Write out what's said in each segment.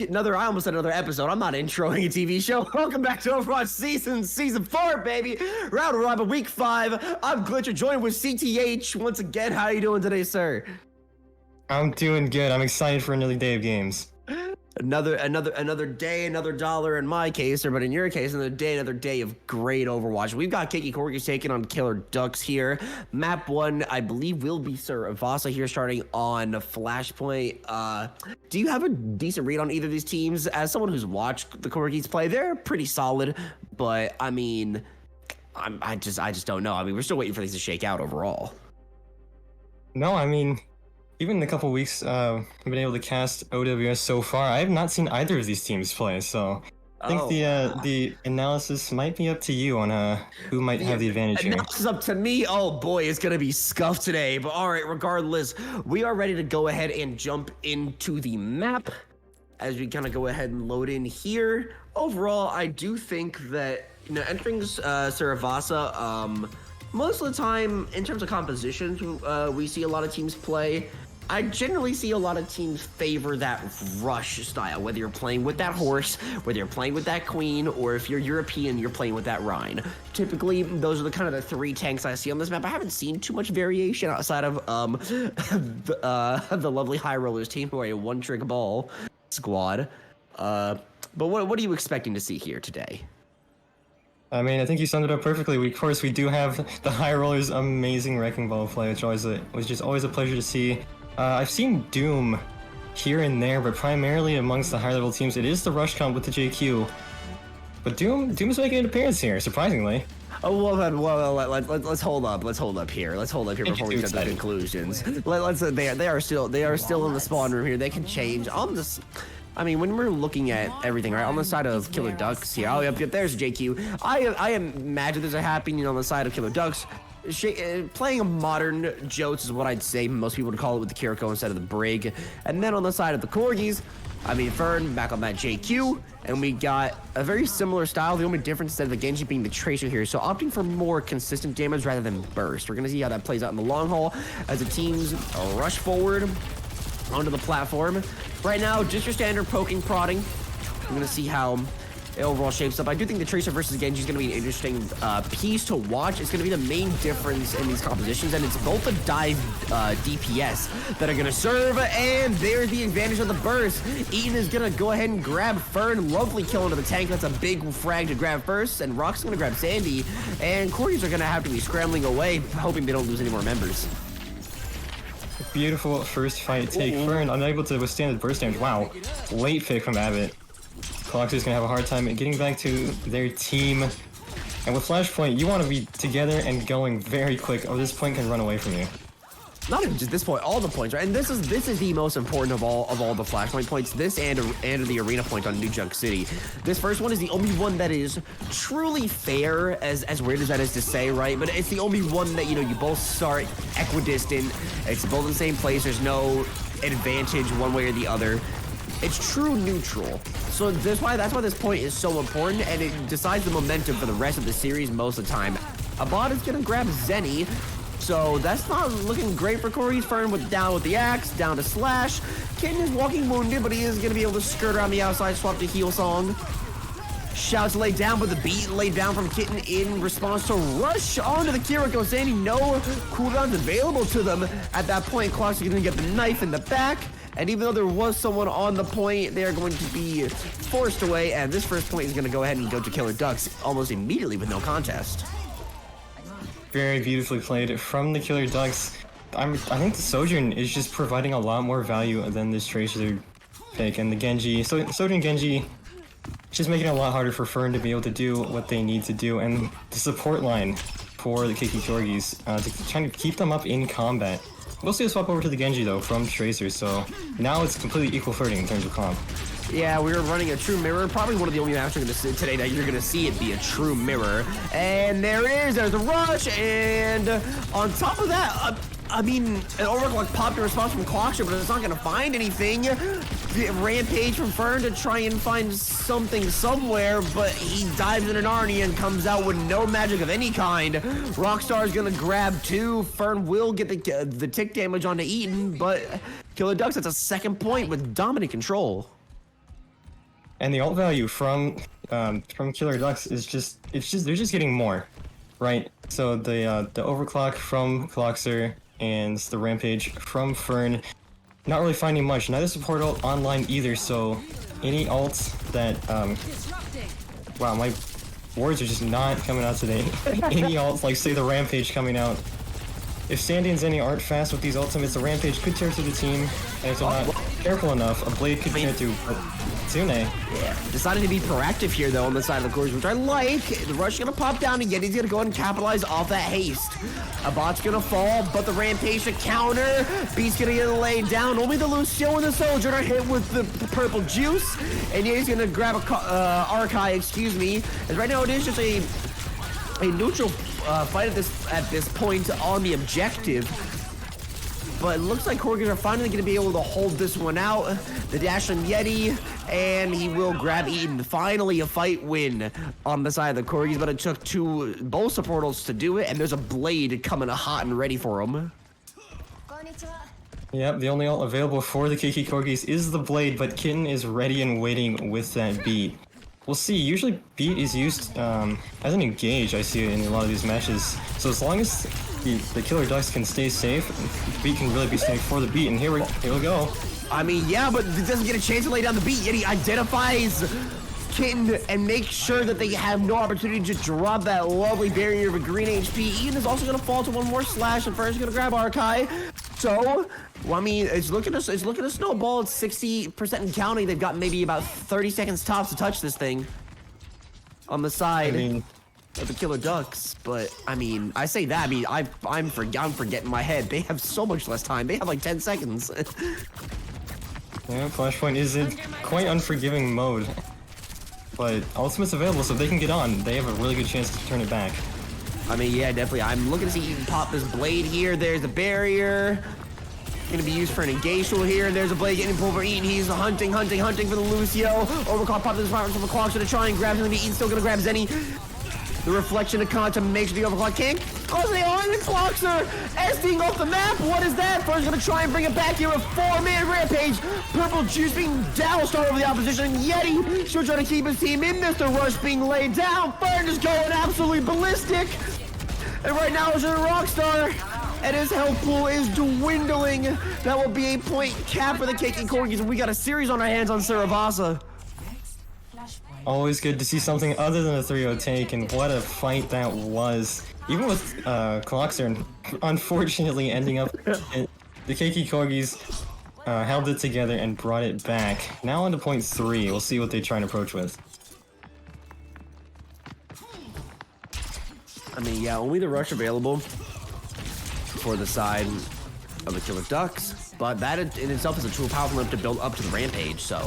I almost said another episode. I'm not introing a TV show. Welcome back to Overwatch Seasons, Season 4, baby. Round robin, Week 5. I'm Glitcher, joined with CTH. Once again, how are you doing today, sir? I'm doing good. I'm excited for another day of games. Another day, another dollar in my case, but in your case, another day of great Overwatch. We've got Cakey Corgis taking on Killer Ducks here. Map 1, I believe, will be Vasa here starting on Flashpoint. Do you have a decent read on either of these teams? As someone who's watched the Corgis play, they're pretty solid, but I mean, I just don't know. I mean, we're still waiting for these to shake out overall. No, I mean, even in a couple weeks, I've been able to cast OWS so far. I have not seen either of these teams play, so I think the analysis might be up to you on who might have the advantage here. Analysis up to me? Oh boy, it's gonna be scuffed today. But all right, regardless, we are ready to go ahead and jump into the map as we kind of go ahead and load in here. Overall, I do think that entering Vasa, most of the time in terms of compositions, we see a lot of teams play. I generally see a lot of teams favor that rush style, whether you're playing with that horse, whether you're playing with that queen, or if you're European, you're playing with that Rhine. Typically, those are the kind of the three tanks I see on this map. I haven't seen too much variation outside of the lovely High Rollers team, who are a one-trick ball squad. But what are you expecting to see here today? I mean, I think you summed it up perfectly. Of course, we do have the High Rollers' amazing Wrecking Ball play, which was just always a pleasure to see. I've seen Doom here and there, but primarily amongst the higher-level teams, it is the rush comp with the JQ. But Doom is making an appearance here, surprisingly. Oh well, let's hold up. Let's hold up here before we get to conclusions. They are still in the spawn room here. They can change on this. I mean, when we're looking at everything, right, on the side of Killer Ducks here, oh, yep, there's JQ. I imagine there's a happening on the side of Killer Ducks. Playing a modern Jotes is what I'd say most people would call it, with the Kiriko instead of the Brig. And then on the side of the Corgis, I mean, Fern back on that JQ, and we got a very similar style. The only difference instead of the Genji being the Tracer here, so opting for more consistent damage rather than burst. We're going to see how that plays out in the long haul as the teams rush forward onto the platform. Right now, just your standard poking, prodding. I'm going to see how it overall shapes up. I do think the Tracer versus Genji is going to be an interesting piece to watch. It's going to be the main difference in these compositions, and it's both the dive DPS that are going to serve, and there's the advantage of the burst. Eaton is going to go ahead and grab Fern. Lovely kill into the tank. That's a big frag to grab first, and Rock's going to grab Sandy, and Corgis are going to have to be scrambling away, hoping they don't lose any more members. Beautiful first fight take. Fern unable to withstand the burst damage. Wow, late pick from Abbott. Cloxer's gonna have a hard time getting back to their team. And with Flashpoint, you want to be together and going very quick, or this point can run away from you. Not even just this point, all the points, right? And this is the most important of all the Flashpoint points. This and the arena point on New Junk City. This first one is the only one that is truly fair, as weird as that is to say, right? But it's the only one that, you both start equidistant. It's both in the same place. There's no advantage one way or the other. It's true neutral. So that's why this point is so important, and it decides the momentum for the rest of the series most of the time. Abad is gonna grab Zenny, so that's not looking great for Corgis. Fern down with the axe, down to Slash. Kitten is walking wounded, but he is gonna be able to skirt around the outside, swap to Heal Song. Shouts laid down, but the beat laid down from Kitten in response to rush onto the Kiriko. Sandy, no cooldowns available to them at that point. Clock's gonna get the knife in the back. And even though there was someone on the point, they're going to be forced away, and this first point is going to go ahead and go to Killer Ducks almost immediately with no contest. Very beautifully played from the Killer Ducks. I think the Sojourn is just providing a lot more value than this Tracer pick, and the Genji. So Sojourn Genji just making it a lot harder for Fern to be able to do what they need to do, and the support line for the Cakey Corgis to try to keep them up in combat. We'll see a swap over to the Genji, though, from Tracer, so now it's completely equal footing in terms of comp. Yeah, we were running a true mirror. Probably one of the only maps you're going to see today that you're going to see it be a true mirror. And there it is. There's the rush. And on top of that, I mean, an overclock popped in response from Clockster, but it's not going to find anything. Rampage from Fern to try and find something somewhere, but he dives in an Arnie and comes out with no magic of any kind. Rockstar is going to grab two. Fern will get the tick damage onto Eaton, but Killer Ducks, that's a second point with dominant control. And the ult value from Killer Ducks is they're just getting more, right? So the overclock from Clockster and the rampage from Fern, not really finding much. Neither support ult online either. So any ults that wow, my words are just not coming out today. Any ults, like say the rampage coming out. If Sandy and Zenny aren't fast with these ultimates, the rampage could tear through the team, and if they're not careful enough, a blade could tear through. But Tsune, yeah, decided to be proactive here though on the side of the course, which I like. The rush is gonna pop down again. He's gonna go ahead and capitalize off that haste. A bot's gonna fall, but the rampage to counter. Beast's gonna get laid down. Only the Lucio and the Soldier are hit with the purple juice, and yeah, he's gonna grab a Archai, excuse me. As right now it is just a neutral fight at this point on the objective. But it looks like Corgis are finally going to be able to hold this one out. The dash from Yeti, and he will grab Eden. Finally, a fight win on the side of the Corgis, but it took both support ults to do it, and there's a blade coming hot and ready for him. Yep, the only ult available for the Cakey Corgis is the blade, but Kitten is ready and waiting with that beat. We'll see. Usually beat is used as an engage, I see it in a lot of these matches. So as long as the Killer Ducks can stay safe, the beat can really be safe for the beat, and here we go. I mean, yeah, but it doesn't get a chance to lay down the beat, yet he identifies Kitten and makes sure that they have no opportunity to drop that lovely barrier of a green HP. Eden is also going to fall to one more slash, and first going to grab Archai. So, well, I mean, it's looking to snowball. It's 60% and counting. They've got maybe about 30 seconds tops to touch this thing on the side of the Killer Ducks. But I mean, I say that. I mean, I'm forgetting my head. They have so much less time. They have like 10 seconds. Yeah, Flashpoint is in quite unforgiving mode. But ultimate's available, so if they can get on, they have a really good chance to turn it back. I mean, yeah, definitely. I'm looking to see Eden pop this blade here. There's the barrier. Gonna be used for an engage tool here, and there's a blade getting pulled for Eden. He's hunting for the Lucio. Overclock popped this power from the clock, so try and grab him. Eden's still gonna grab Zenny. The reflection of Khan to make sure the overclock can't. Oh, they are, and the clocks are esting off the map. What is that? Fern's gonna try and bring it back here with 4-man rampage. Purple juice being doused all over the opposition. Yeti still trying to keep his team in this. The rush being laid down. Fern is going absolutely ballistic. And right now it's a Rockstar. And his health pool is dwindling. That will be a point cap for the Cakey Corgis, and we got a series on our hands on Saravasa. Always good to see something other than a 3-0 take, and what a fight that was. Even with Clockster unfortunately ending up, the Cakey Corgis held it together and brought it back. Now on to point 3. We'll see what they try and approach with. I mean, yeah, only the rush available for the side of the Killer Ducks, but that in itself is a true powerful enough to build up to the rampage. So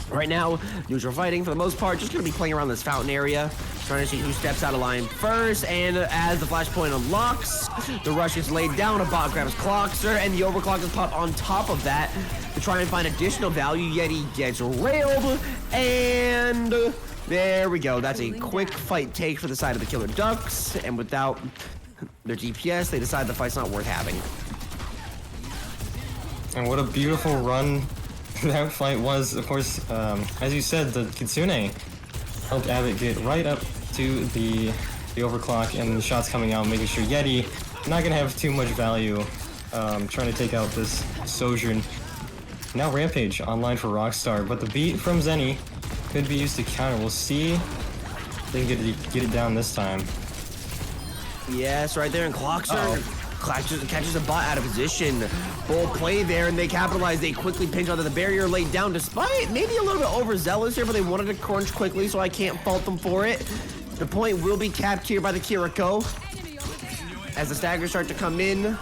right now, neutral fighting for the most part, just gonna be playing around this fountain area, trying to see who steps out of line first. And as the flashpoint unlocks, the rush gets laid down. A bot grabs Clockster, and the overclock is popped on top of that to try and find additional value. Yeti gets railed, and there we go. That's a quick fight take for the side of the Killer Ducks, and without their DPS, they decide the fight's not worth having. And what a beautiful run that fight was. Of course, as you said, the Kitsune helped Abbott get right up to the overclock, and the shots coming out, making sure Yeti not gonna have too much value, trying to take out this Sojourn. Now Rampage online for Rockstar, but the beat from Zenny could be used to counter. We'll see if they can get it down this time. Yes, right there, and Clockster catches a bot out of position. Bold play there, and they capitalize. They quickly pinch onto the barrier, laid down, despite maybe a little bit overzealous here, but they wanted to crunch quickly, so I can't fault them for it. The point will be capped here by the Kiriko. As the staggers start to come in,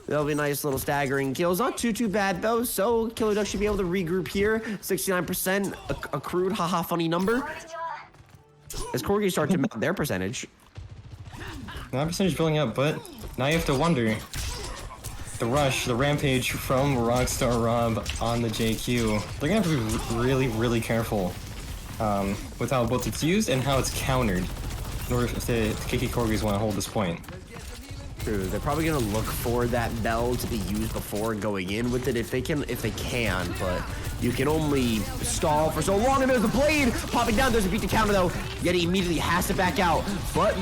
there'll be nice little staggering kills. Not too bad, though, so Killer Duck should be able to regroup here. 69% accrued, haha, funny number. As Corgi start to mount their percentage. That percentage building up, but now you have to wonder. The rush, the rampage from Rockstar Rob on the JQ. They're gonna have to be really careful with how both it's used and how it's countered in order if the Cakey Corgis want to hold this point. True. They're probably gonna look for that bell to be used before going in with it if they can, but you can only stall for so long. And there's the blade popping down. There's a beat to counter though. Yet he immediately has to back out. But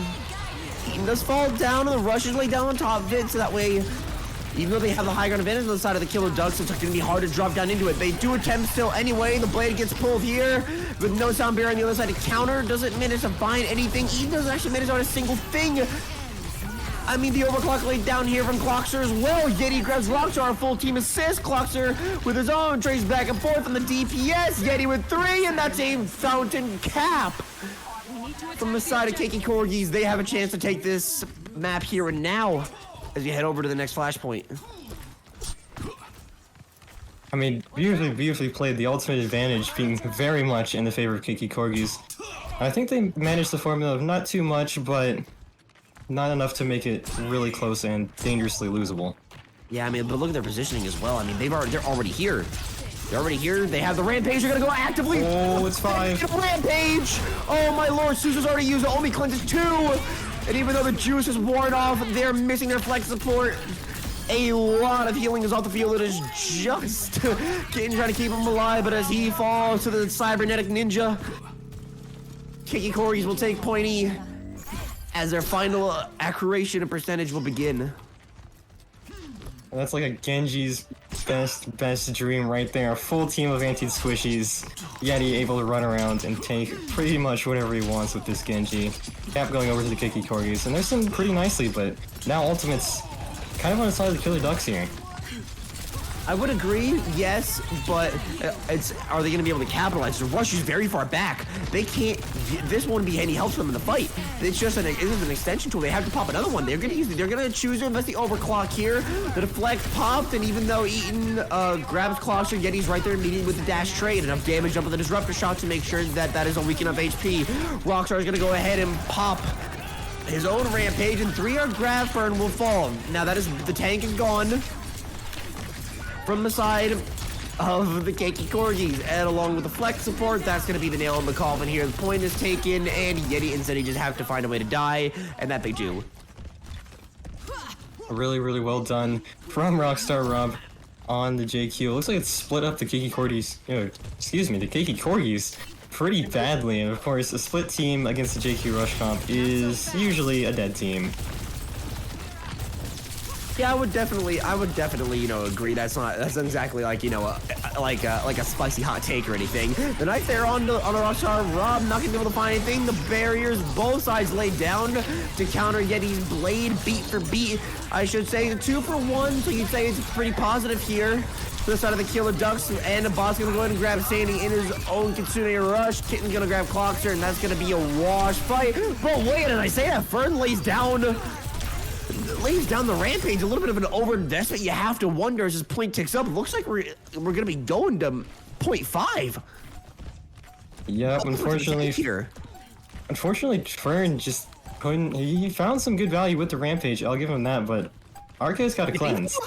he does fall down and the Russians lay down on top of it, so that way, even though they have the high ground advantage on the side of the Killer Ducks, it's gonna be hard to drop down into it. They do attempt still anyway. The blade gets pulled here with no sound barrier on the other side to counter. Doesn't manage to find anything. He doesn't actually manage on a single thing. I mean, the overclock laid down here from Clockster as well. Yeti grabs Rockstar, full team assist. Clockster with his own, trace back and forth on the DPS. Yeti with 3, and that's a fountain cap. From the side of Cakey Corgis, they have a chance to take this map here and now as you head over to the next flashpoint. I mean, beautifully played. The ultimate advantage being very much in the favor of Cakey Corgis. I think they managed the formula of not too much, but not enough to make it really close and dangerously losable. Yeah, I mean, but look at their positioning as well. I mean, they're already here. They're already here. They have the rampage. They're gonna go actively. Oh, it's 5. Rampage! Oh my lord, Susa's already used it. Omi cleanses 2. And even though the juice is worn off, they're missing their flex support. A lot of healing is off the field. It is just Kitten trying to keep him alive, but as he falls to the cybernetic ninja, Cakey Corgis will take point E as their final accuracy and percentage will begin. That's like a Genji's best dream right there. A full team of anti-squishies. Yeti able to run around and take pretty much whatever he wants with this Genji. Cap going over to the Cakey Corgis, and they're sitting pretty nicely, but now Ultimate's kind of on the side of the Killer Ducks here. I would agree, yes, but are they going to be able to capitalize? The rush is very far back. They can't. This won't be any help to them in the fight. It's just an extension tool. They have to pop another one. They're going to use it. They're going to choose to invest the overclock here. The deflect popped, and even though Eaton grabs Clockster, Yeti's right there immediately with the dash trade. Enough damage up with the disruptor shot to make sure that is a weak enough HP. Rockstar is going to go ahead and pop his own rampage, and 3 are grabbed. Fern will fall. Now that is the tank is gone from the side of the Cakey Corgis, and along with the flex support, that's going to be the nail in the coffin here. The point is taken, and Yeti and Zeddy just have to find a way to die, and that they do. Really well done from Rockstar Rob on the JQ. Looks like it's split up the Cakey Corgis, the Cakey Corgis pretty badly, and of course, a split team against the JQ Rush Comp is usually a dead team. Yeah, I would definitely, agree. That's exactly like, like a spicy hot take or anything. The knife there on the Rockstar Rob, not gonna be able to find anything. The barriers, both sides laid down to counter Yeti's blade, beat for beat. I should say 2 for 1, so you'd say it's pretty positive here. To the side of the Killer Ducks, and the boss gonna go ahead and grab Sandy in his own Kitsune Rush. Kitten's gonna grab Clockster, and that's gonna be a wash fight. But wait, did I say that? Fern lays down the rampage. A little bit of an overinvestment. You have to wonder as this point ticks up. It looks like we're gonna be going to 0.5. Yep, unfortunately Fern just couldn't. He found some good value with the rampage. I'll give him that, but Arceus got a cleanse.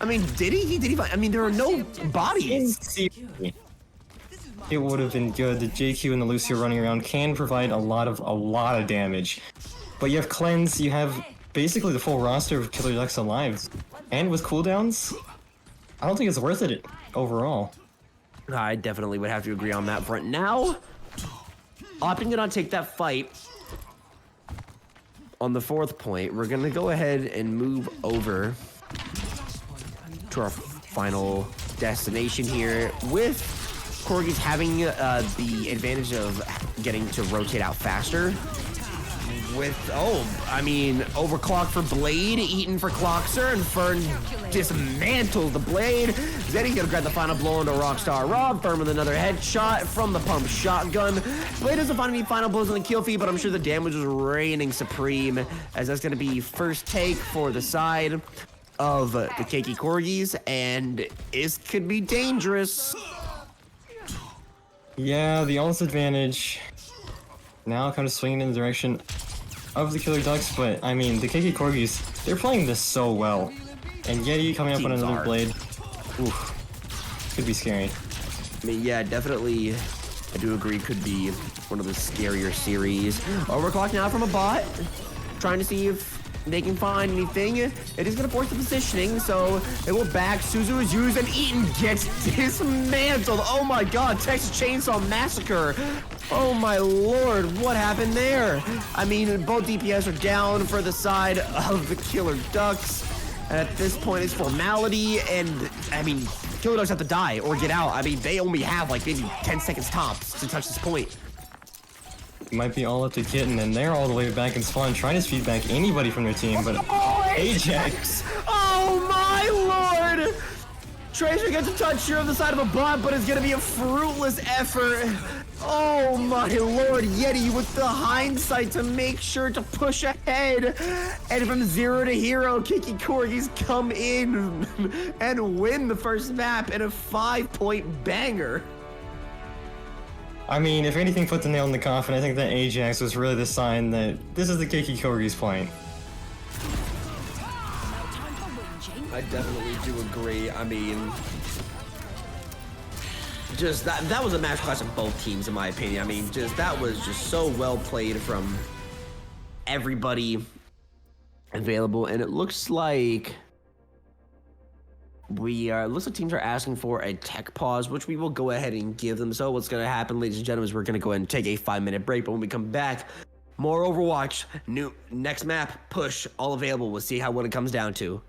I mean, did he? I mean, there are no bodies. It would have been good. The JQ and the Lucio running around can provide a lot of damage, but you have cleanse. You have basically the full roster of Killer Ducks alive, and with cooldowns, I don't think it's worth it overall. I definitely would have to agree on that front. Now, opting to not take that fight on the 4th point, we're gonna go ahead and move over to our final destination here, with Corgis having the advantage of getting to rotate out faster. Overclock for Blade, Eaton for Clockster, and Fern dismantles the Blade. Zeddy's gonna grab the final blow into Rockstar Rob. Fern with another headshot from the pump shotgun. Blade doesn't find any final blows on the kill feed, but I'm sure the damage is reigning supreme, as that's gonna be first take for the side of the Cakey Corgis, and it could be dangerous. Yeah, the ult's advantage now kind of swinging in the direction of the Killer Ducks, but I mean, the Cakey Corgis, they're playing this so well. And Yeti coming up on another blade. Oof. Could be scary. I mean, yeah, definitely, I do agree, could be one of the scarier series. Overclock now from a bot, trying to see if they can find anything. It is going to force the positioning, so they will back. Suzu is used, and Eaton gets dismantled. Oh my god, Texas Chainsaw Massacre. Oh my lord, what happened there? I mean, both DPS are down for the side of the Killer Ducks. And at this point, it's formality, and I mean, Killer Ducks have to die or get out. I mean, they only have like maybe 10 seconds tops to touch this point. It might be all up to Kitten, and they're all the way back in spawn, trying to speed back anybody from their team, but Ajax. Oh my lord! Tracer gets a touch here on the side of a bot, but it's gonna be a fruitless effort. Oh my lord, Yeti with the hindsight to make sure to push ahead. And from 0 to hero, Cakey Corgis come in and win the first map in a 5-point banger. I mean, if anything put the nail in the coffin, I think that Ajax was really the sign that this is the Cakey Corgis point. I definitely do agree. I mean, just that was a match class of both teams, in my opinion. I mean, just that was just so well played from everybody available, and it looks like looks like teams are asking for a tech pause, which we will go ahead and give them. So what's going to happen, ladies and gentlemen, is we're going to go ahead and take a 5-minute break, but when we come back, more Overwatch, next map, push, all available. We'll see what it comes down to.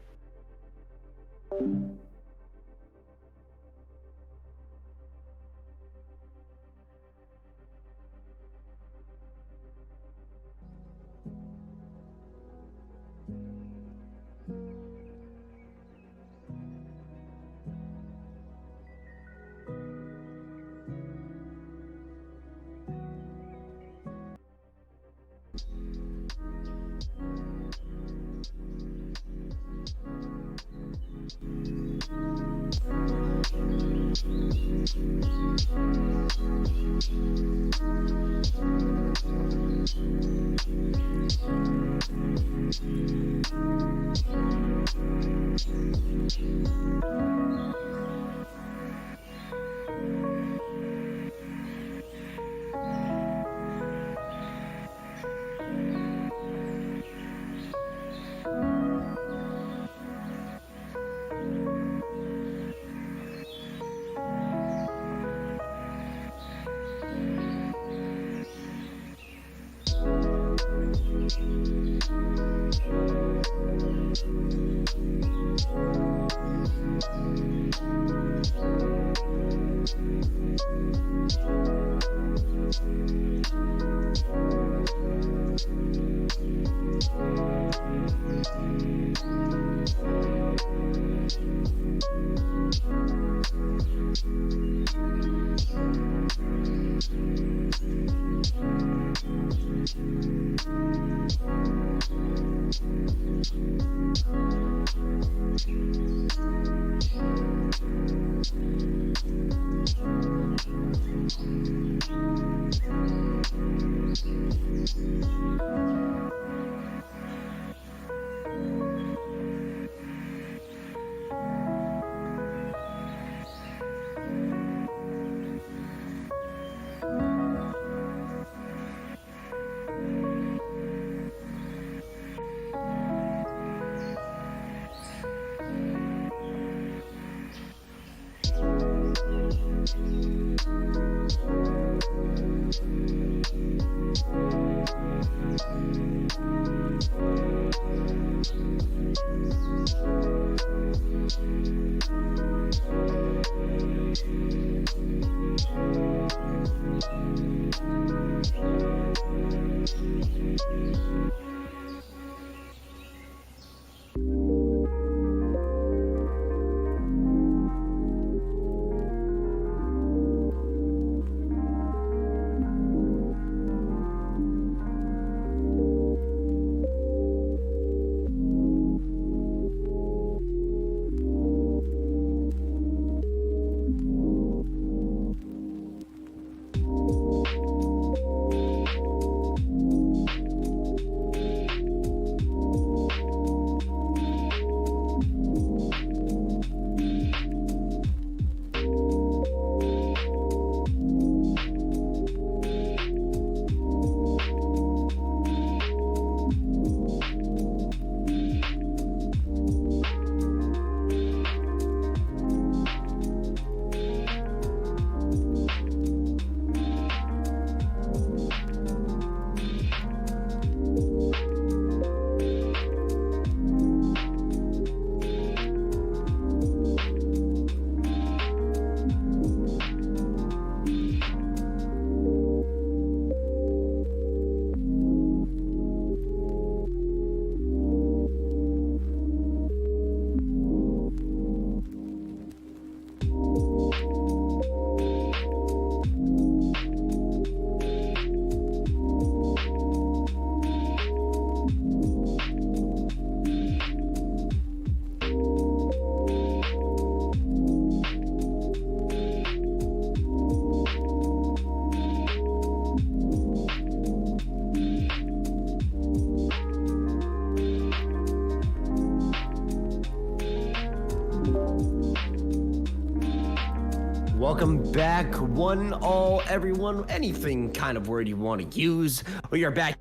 welcome back, one, all, everyone, anything kind of word you want to use. We are back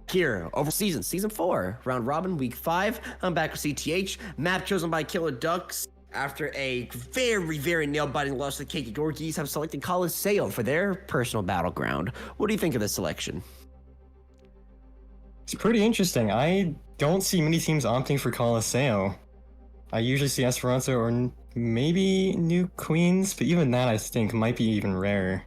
here, Overwatch Seasons, Season 4, Round Robin, Week 5. I'm back with CTH, map chosen by Killer Ducks. After a very, very nail-biting loss to the Cakey Corgis, have selected Coliseum for their personal battleground. What do you think of this selection? It's pretty interesting. I don't see many teams opting for Coliseum. I usually see Esperanza or maybe New Queens, but even that I think might be even rarer.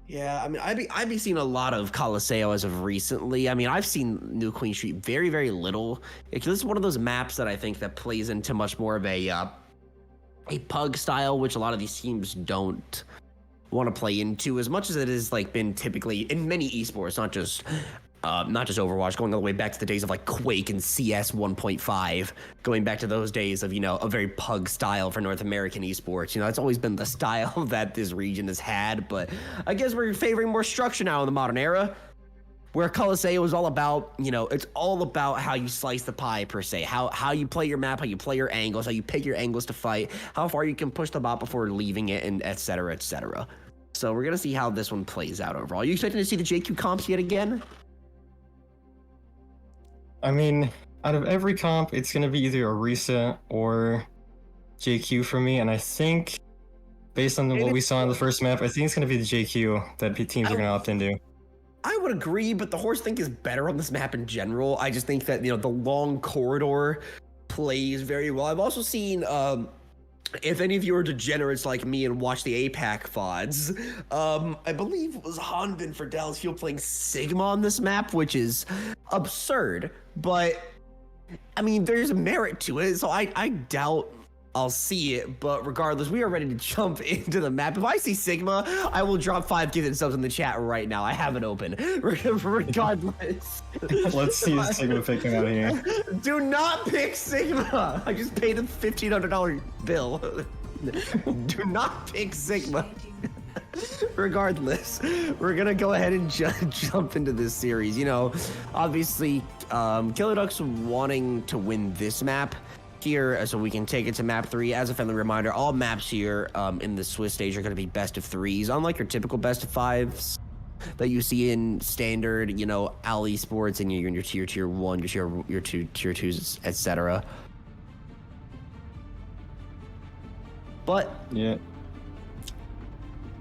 Yeah, I mean, I'd be seeing a lot of Coliseum as of recently. I mean, I've seen New Queen Street very, very little. This is one of those maps that I think that plays into much more of a pug style, which a lot of these teams don't want to play into as much as it has like been typically in many esports, not just Overwatch, going all the way back to the days of like Quake and CS 1.5, going back to those days of, you know, a very pug style for North American esports. You know, it's always been the style that this region has had, but I guess we're favoring more structure now in the modern era, where Coliseum is all about, you know, it's all about how you slice the pie per se, how you play your map, how you play your angles, how you pick your angles to fight, how far you can push the bot before leaving it, and et cetera, et cetera. So we're gonna see how this one plays out overall. Are you expecting to see the JQ comps yet again? I mean, out of every comp, it's going to be either Orisa or JQ for me, and I think, based on what we saw in the first map, I think it's going to be the JQ that teams are going to opt into. I would agree, but the horse think is better on this map in general. I just think that, you know, the long corridor plays very well. I've also seen, if any of you are degenerates like me and watch the APAC VODs, I believe it was Hanbin for Dallas Fuel playing Sigma on this map, which is absurd, but I mean, there's merit to it, so I doubt I'll see it, but regardless, we are ready to jump into the map. If I see Sigma, I will drop 5 gifted subs in the chat right now. I have it open. Regardless. Let's see Sigma picking out here. Do not pick Sigma. I just paid a $1,500 bill. Do not pick Sigma. Regardless, we're gonna go ahead and jump into this series. You know, obviously, Killer Ducks wanting to win this map here, so we can take it to map 3. As a friendly reminder, all maps here in the Swiss stage are going to be best of 3s, unlike your typical best of 5s that you see in standard, you know, alley sports and you're in your tier 1, your tier 2s, etc. But yeah,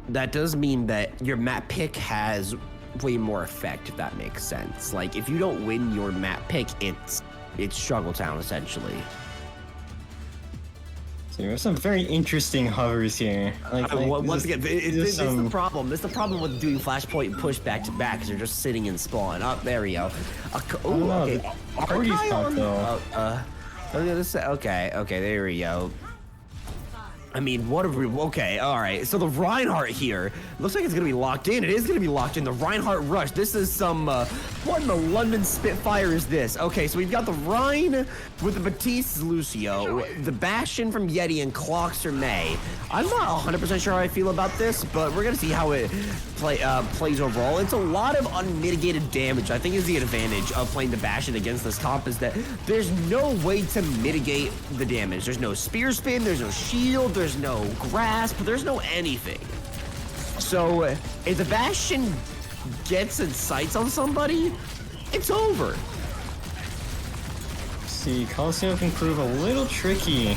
that does mean that your map pick has way more effect, if that makes sense. Like, if you don't win your map pick, it's Struggle Town, essentially. So there's some very interesting hovers here. Once again, this is the problem. This is the problem with doing flashpoint and push back to back, because you're just sitting in spawn. Oh, there we go. Okay. Okay, there we go. I mean, what are we? Okay, all right. So the Reinhardt here looks like it's gonna be locked in. It is gonna be locked in. The Reinhardt rush. This is some. What in the London Spitfire is this? Okay, so we've got the Rhine with the Batiste Lucio, the Bastion from Yeti, and Clockster May. I'm not 100% sure how I feel about this, but we're gonna see how it plays overall. It's a lot of unmitigated damage. I think is the advantage of playing the Bastion against this comp is that there's no way to mitigate the damage. There's no spear spin. There's no shield. There's no grasp, there's no anything. So if the Bastion gets its sights on somebody, it's over. See, Coliseum can prove a little tricky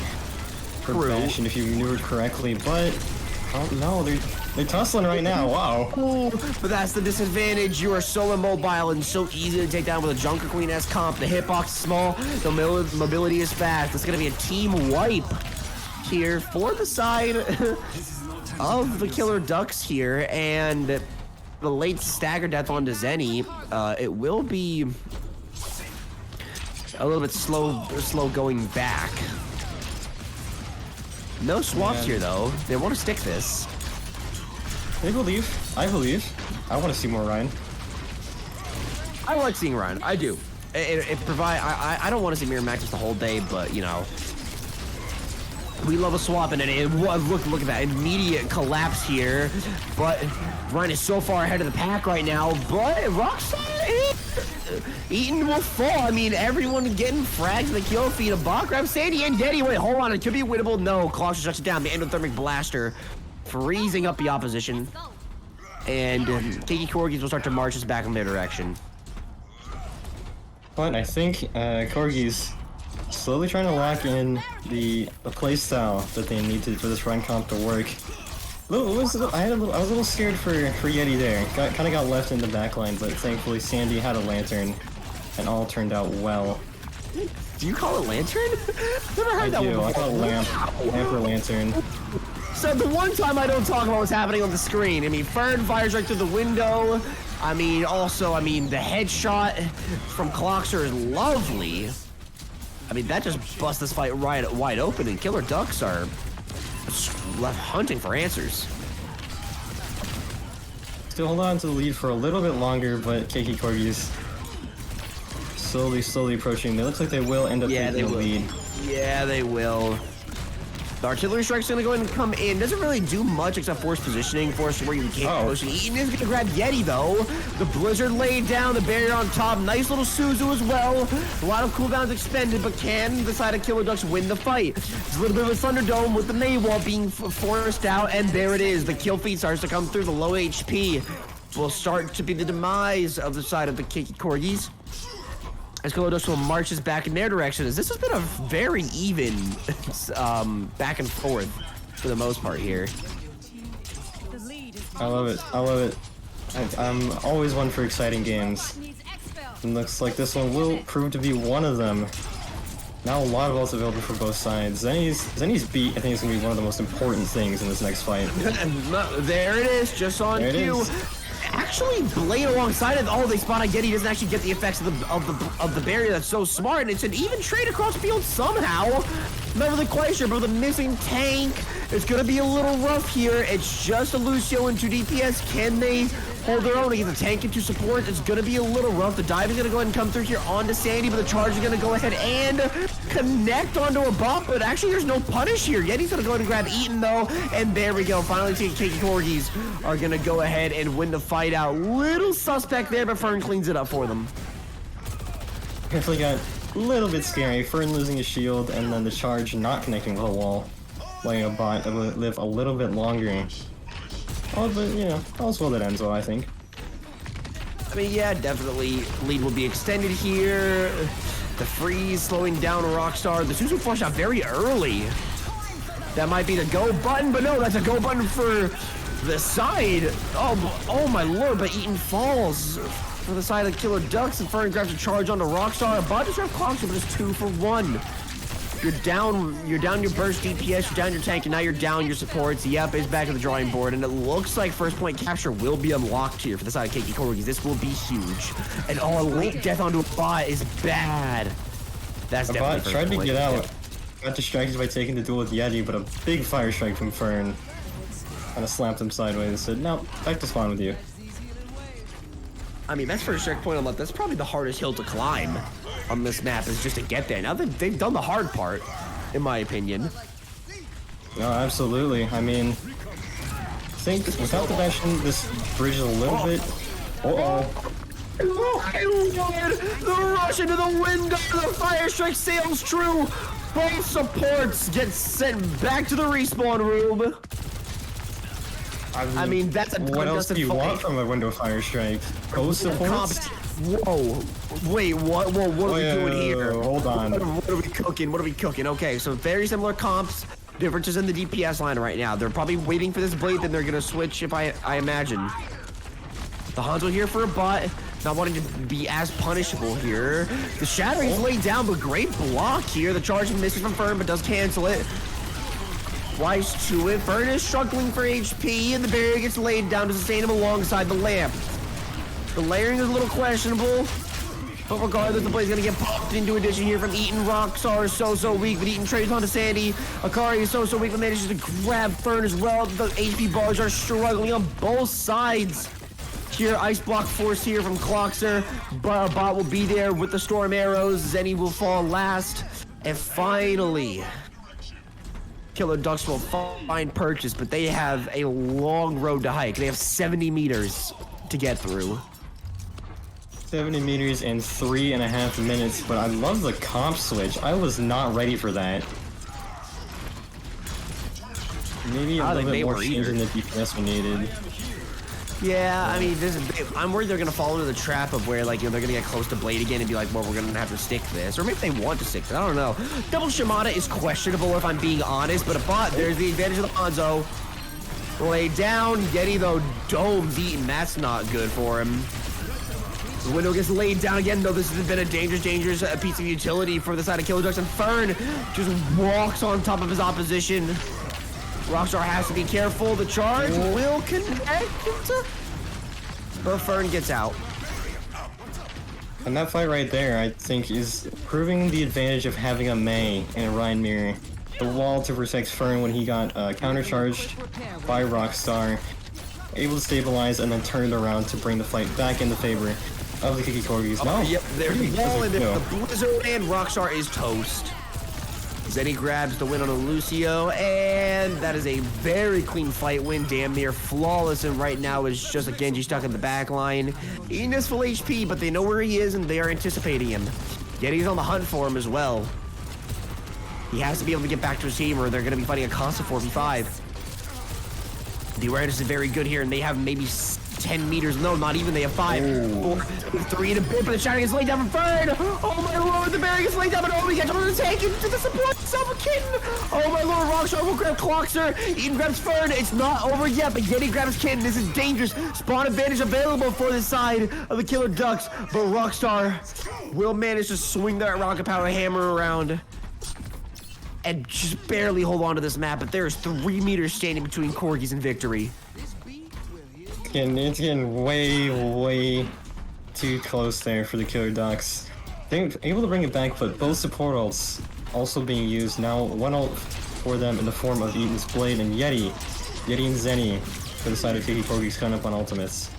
for Bastion if you maneuvered correctly, but oh no, they're tussling right now. Wow. But that's the disadvantage. You are so immobile and so easy to take down with a Junker Queen-esque comp. The hitbox is small, the mobility is fast. It's gonna be a team wipe here for the side of the Killer Ducks here, and the late stagger death onto Zenny. It will be a little bit slow going back. No swaps here though. They want to stick this. They believe. I believe. I want to see more Ryan. I like seeing Ryan. I do. It provide. I don't want to see Mirror Maxes the whole day, but you know. We love a swap, and look at that immediate collapse here. But Ryan is so far ahead of the pack right now. But Rockstar Eaton will fall. I mean, everyone getting frags in the kill feed. A bot grab Sandy and Daddy. Wait, hold on. It could be winnable. No, Clock shuts it down. The endothermic blaster freezing up the opposition. And Cakey Corgis will start to march us back in their direction. But I think Corgis slowly trying to lock in the playstyle that they need to for this run comp to work. I was a little scared for Yeti there. Kind of got left in the backline, but thankfully Sandy had a lantern, and all turned out well. Do you call it lantern? I've never heard that one before. I call it lamp or lantern. So the one time I don't talk about what's happening on the screen. I mean, Fern fires right through the window. I mean, the headshot from Clockster is lovely. I mean, that just busts this fight right wide open, and Killer Ducks are left hunting for answers. Still hold on to the lead for a little bit longer, but Cakey Corgis slowly approaching. It looks like they will end up taking the lead. Yeah, they will. The artillery strike's gonna go ahead and come in. Doesn't really do much except force positioning, force where you can't push. Eaton is gonna grab Yeti though. The blizzard laid down, the barrier on top. Nice little Suzu as well. A lot of cooldowns expended, but can the side of Killer Ducks win the fight? It's a little bit of a Thunderdome with the Maywall being forced out, and there it is. The kill feed starts to come through. The low HP will start to be the demise of the side of the Cakey Corgis. As Killer Ducks will marches back in their direction, as this has been a very even back and forth for the most part here. I love it. I'm always one for exciting games. And looks like this one will prove to be one of them. Now a lot of ults available for both sides. Zenny's beat, I think, is going to be one of the most important things in this next fight. There it is, just on cue. Actually, Blade alongside it. Oh, they spot on Yeti. Doesn't actually get the effects of the barrier. That's so smart. And it's an even trade across field somehow. Not really quite sure, but with a missing tank, it's gonna be a little rough here. It's just a Lucio and 2 DPS. Can they hold their own against the tank and 2 support? It's gonna be a little rough. The dive is gonna go ahead and come through here onto Sandy, but the charge is gonna go ahead and connect onto a bot. But actually, there's no punish here. Yeti's gonna go ahead and grab Eaton though, and there we go. Finally, Cakey Corgis are gonna go ahead and win the fight out. Little suspect there, but Fern cleans it up for them. Definitely got a little bit scary. Fern losing his shield, and then the charge not connecting with the wall, letting a bot live a little bit longer. Oh, but you know, all's well that ends well, I think. I mean, yeah, definitely. Lead will be extended here. The freeze slowing down Rockstar. The Suzu flush out very early. That might be the go button, but no, that's a go button for the side. Oh my lord, but Eaton falls for the side of Killer Ducks, and Fern grabs a charge onto Rockstar. A bot just grabs Clockster, but it's 2 for 1. You're down your burst DPS, you're down your tank, and now you're down your supports. Yep, it's back to the drawing board, and it looks like first point capture will be unlocked here for the side of Cakey Corgis. This will be huge. And a late death onto a bot is bad. That's definitely bot tried to get out. Got distracted by taking the duel with Yeti, but a big fire strike from Fern kind of slapped him sideways and said, "No, back to spawn with you." I mean, that's first checkpoint on left. That's probably the hardest hill to climb on this map, is just to get there. Now they've done the hard part, in my opinion. No, absolutely. I mean, I think without the Bastion, this bridge is a little bit. The rush into the window, the fire strike sails true. Both supports get sent back to the respawn room. I mean, that's a what else do you want from a window fire strike? Ghost supports? Whoa, wait, what? Whoa, what are we doing here? Hold on. What are we cooking? What are we cooking? Okay, so very similar comps. Differences in the DPS line right now. They're probably waiting for this blade, then they're gonna switch, if I imagine. The Hanzo here for a bot, not wanting to be as punishable here. The Shattering is laid down, but great block here. The charge misses from Fern, but does cancel it. Wise to it. Fern is struggling for HP, and the barrier gets laid down to sustain him alongside the lamp. The layering is a little questionable, but regardless, the blade's gonna get popped into addition here from Eaton. Rockstar is so weak, but Eaton trades onto Sandy. Akari is so weak, but manages to grab Fern as well. The HP bars are struggling on both sides. Here, ice block force here from Clockster. Bot will be there with the storm arrows. Zenny will fall last. And finally, Killer Ducks will find purchase, but they have a long road to hike. They have 70 meters to get through. 70 meters in 3.5 minutes, but I love the comp switch. I was not ready for that. Maybe a little bit more change in the DPS we needed. Yeah, I mean, I'm worried they're gonna fall into the trap of where, like, you know, they're gonna get close to Blade again and be like, well, we're gonna have to stick this, or maybe they want to stick this. I don't know. Double Shimada is questionable if I'm being honest, but there's the advantage of the Hanzo. Lay down. Yeti though, dome's eaten. That's not good for him. The window gets laid down again, though. This has been a dangerous piece of utility for the side of Killer Ducks, and Fern just walks on top of his opposition. Rockstar has to be careful. The charge will connect, but Fern gets out. And that fight right there, I think, is proving the advantage of having a Mei and a Ryan Mirror. The wall to protect Fern when he got countercharged by Rockstar, able to stabilize and then turn it around to bring the fight back in the favor of the Cakey Corgis. No, yep, there's the wall in there. The Blizzard and Rockstar is toast. Zenny grabs the win on a Lucio, and that is a very clean fight win, damn near flawless, and right now is just a Genji stuck in the back line. He is full HP, but they know where he is, and they are anticipating him. Yeti's on the hunt for him as well. He has to be able to get back to his team, or they're going to be fighting a constant 4v5. The awareness is very good here, and they have maybe 10 meters. No, not even. They have 5, 4, 3 and a bit, but the shadow gets laid down from Fern. Oh my lord, the barrier gets laid down, but he gets over the tank into the support himself a kitten. Oh my lord, Rockstar will grab Clockster. Eden grabs Fern. It's not over yet, but Yeti grabs kitten. This is dangerous. Spawn advantage available for the side of the Killer Ducks, but Rockstar will manage to swing that rocket power hammer around and just barely hold on to this map, but there is 3 meters standing between Corgis and victory. It's getting way too close there for the Killer Ducks. They're able to bring it back, but both support ults also being used. Now one ult for them in the form of Eaton's Blade and Yeti and Zenny for the side of Cakey Corgis coming up on ultimates.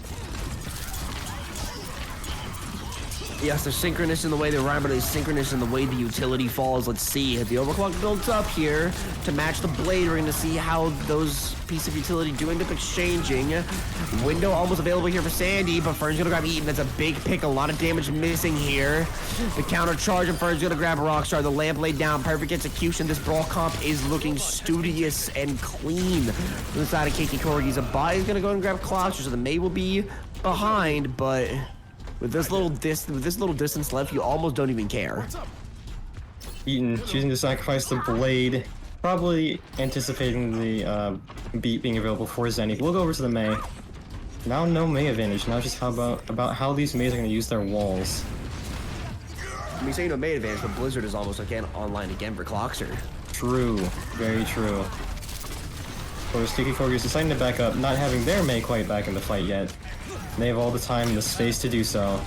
Yes, they're synchronous in the way they rhyme, but they're synchronous in the way the utility falls. Let's see. The overclock builds up here to match the blade. We're going to see how those pieces of utility do end up exchanging. Window almost available here for Sandy, but Fern's going to grab Eaton. That's a big pick. A lot of damage missing here. The counter charge, and Fern's going to grab Rockstar. The lamp laid down. Perfect execution. This brawl comp is looking studious and clean. On the side of Cakey Corgis, a buy is going to go and grab Clockster, so the Mei will be behind, but with this little distance left, you almost don't even care. Eaton choosing to sacrifice the blade, probably anticipating the beat being available for Zenny. We'll go over to the Mei. Now no Mei advantage. Now just about how these Meis are going to use their walls. I mean, saying no Mei advantage, but Blizzard is almost again online again for Clockster. True, very true. Of course, Cakey Corgis deciding to back up, not having their Mei quite back in the fight yet. They have all the time and the space to do so.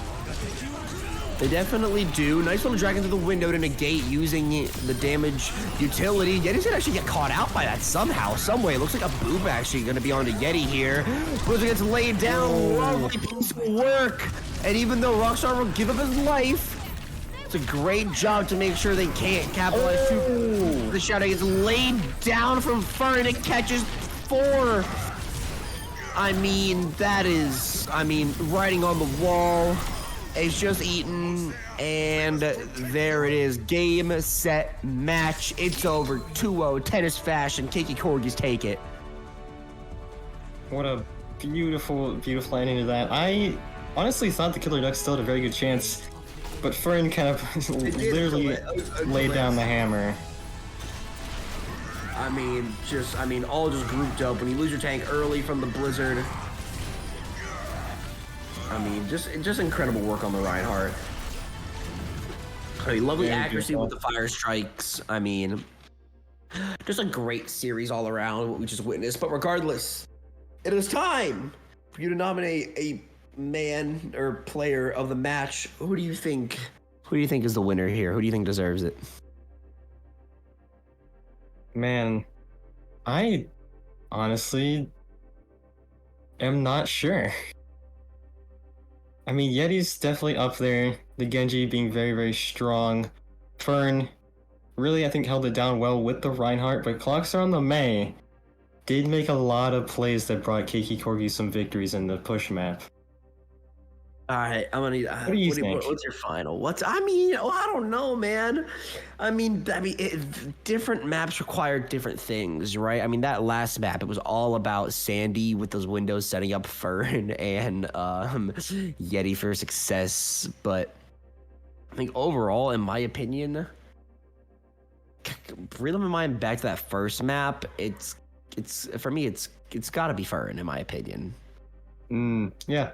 They definitely do. Nice little drag into the window to negate using the damage utility. Yeti's gonna actually get caught out by that somehow, some way. It looks like a boop actually gonna be onto Yeti here. Blizzard gets laid down. Lovely piece of work. And even though Rockstar will give up his life, it's a great job to make sure they can't capitalize too. The shadow gets laid down from Fern. It catches 4. I mean, that is, writing on the wall. It's just Eaton, and there it is. Game, set, match. It's over. 2-0, tennis fashion. Cakey Corgis take it. What a beautiful ending to that. I honestly thought the Killer Ducks still had a very good chance, but Fern kind of literally laid down the hammer. All just grouped up. When you lose your tank early from the Blizzard, just incredible work on the Reinhardt. Lovely accuracy with the fire strikes. Just a great series all around, what we just witnessed. But regardless, it is time for you to nominate a man or player of the match. Who do you think is the winner here? Who do you think deserves it? Man, I honestly am not sure. Yeti's definitely up there. The Genji being very strong. Fern really, I think, held it down well with the Reinhardt, but Clockster on the Mei did make a lot of plays that brought Cakey Corgis some victories in the push map. All right, I'm gonna need. What do you think? What's your final? I mean, I don't know, man. Different maps require different things, right? I mean, that last map, it was all about Sandy with those windows setting up Fern and Yeti for success. But I think overall, in my opinion, reeling my mind back to that first map, it's for me, it's got to be Fern, in my opinion. Yeah.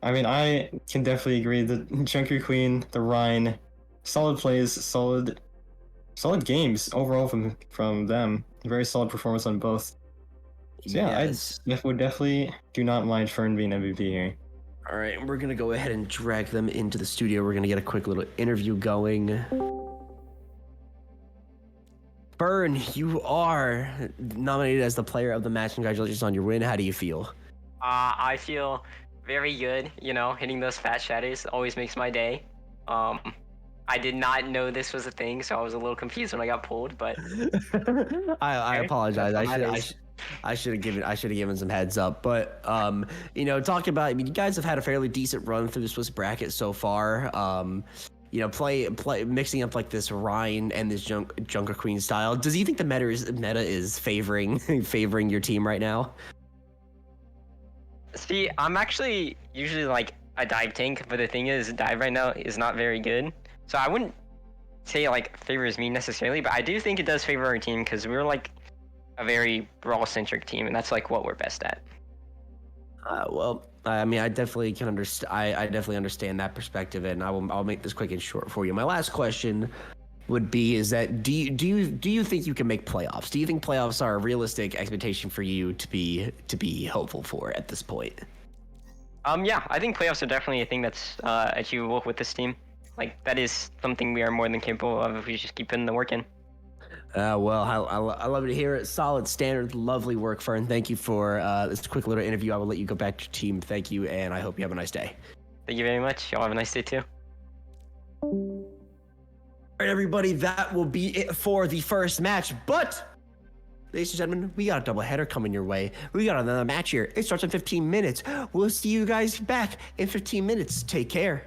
I mean, I can definitely agree. The Junker Queen, the Rhine, solid plays, solid games overall from them. Very solid performance on both. So yeah, Yes. I would definitely do not mind Fern being MVP here. All right, we're gonna go ahead and drag them into the studio. We're gonna get a quick little interview going. Fern, you are nominated as the player of the match. Congratulations on your win. How do you feel? I feel very good. You know, hitting those fat shatters always makes my day. I did not know this was a thing, so I was a little confused when I got pulled. But I apologize. That's I should have given some heads up. But talking about, I mean, you guys have had a fairly decent run through the Swiss bracket so far. Play mixing up like this Rhine and this Junker Queen style. Does you think the meta is favoring your team right now? See, I'm actually usually like a dive tank, but the thing is, dive right now is not very good. So I wouldn't say it like favors me necessarily, but I do think it does favor our team because we're like a very brawl-centric team, and that's like what we're best at. Well, I mean, I definitely can understand. I definitely understand that perspective, and I'll make this quick and short for you. My last question would be: is that do you think you can make playoffs? Do you think playoffs are a realistic expectation for you to be hopeful for at this point? Yeah, I think playoffs are definitely a thing that's achievable with this team. Like that is something we are more than capable of if we just keep putting the work in. Well, I love to hear it. Solid standard, lovely work, Fern. Thank you for this quick little interview. I will let you go back to your team. Thank you, and I hope you have a nice day. Thank you very much. Y'all have a nice day too. All right, everybody, that will be it for the first match. But, ladies and gentlemen, we got a doubleheader coming your way. We got another match here. It starts in 15 minutes. We'll see you guys back in 15 minutes. Take care.